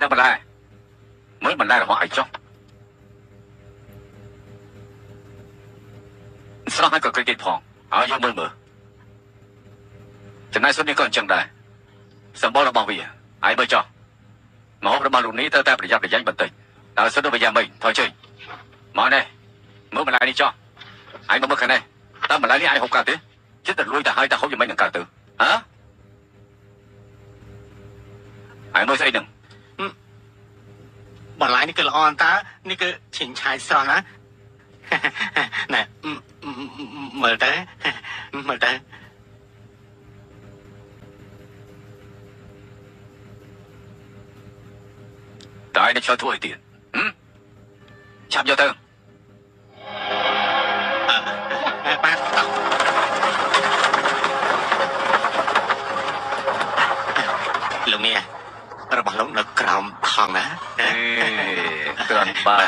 តែបន្លែមើលបន្លែរបស់ឯងចុះស្រស់ហើយក៏គ្រីទៀតផងឲ្យយកមើលចំណែកសុទ្ធនេះក៏អញ្ចឹងដែរសម្បល់របស់វាឯងមើលចុះម្ហូបរបស់លោកនេះត្រូវតែប្រយ័ត្នប្រយែងបន្តិចតើសុទ្ធទៅយ៉ាងម៉េចថយជើញមកនេះមើលបន្លែនេះចុះឯងមកមើលខាងនេះតើបន្លែនេះឯងហូបកើតទេចិត្តតែលួយទៅហើយតើហូបយ៉ាងម៉េចនឹងកើតទៅហ៎ឯងមើលស្អីហ្នឹងបន្លែនេះគឺល្អអន្តើនេះគឺឈិញឆាយស្រស់ណាណែមើលទៅតើឯងនឹងឆ្លើយធ្វើអីទៀតឆាប់យកទៅបាទលោកនេះរបស់លោកនៅក្រោមថងណាគ្រាន់បាទ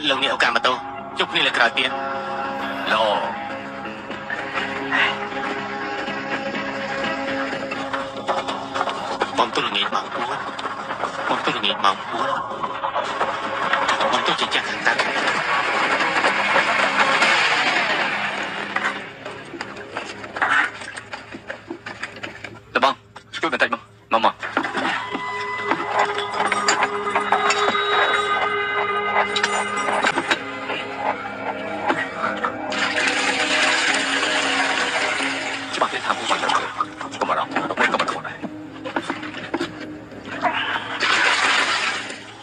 លោកនេះឱកាសមកទៅជប់គ្នាលើក្រោយទៀតល្អបំទុលងាយម៉ោង4បំទុលងាយម៉ោង4បំទុលជាចាស់ខាងតាជួយបន្តិចមកច្បាស់ទេថាពួកគាត់ត្រូវកុំអារម្មណ៍មិនក៏មិនខុសដែរ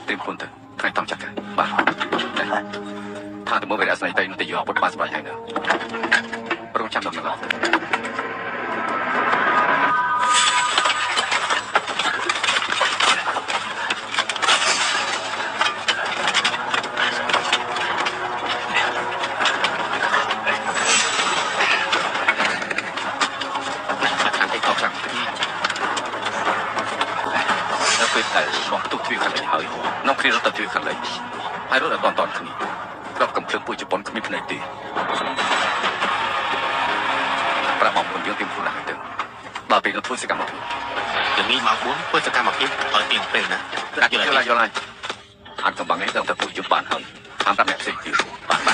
ទីពុនទៅថ្ងៃតំចាក់បាទថាទៅមើលវិរៈស្នេហ៍ទៅយកអាវុធបានសម្រាប់ហើយនៅរងចាំដល់នោះនៅគ្រារត់ទៅជួយខាងលិចហើយរត់ដល់តន់គ្នារាប់កំភ្លើងពួកជប៉ុនគ្មានភ្នែកទេប្រាប់មកមុនយើងពីខ្លួនណាទៅដល់ពេលទៅធ្វើសកម្មភាពល្ងាចម៉ោង4ធ្វើសកម្មភាពឲ្យទៀងពេលណាយល់ហើយអានកំបាំងនេះដល់ទៅពួកជប៉ុនហើយតាមប្រាប់អ្នកផ្សេងទៀតបាទ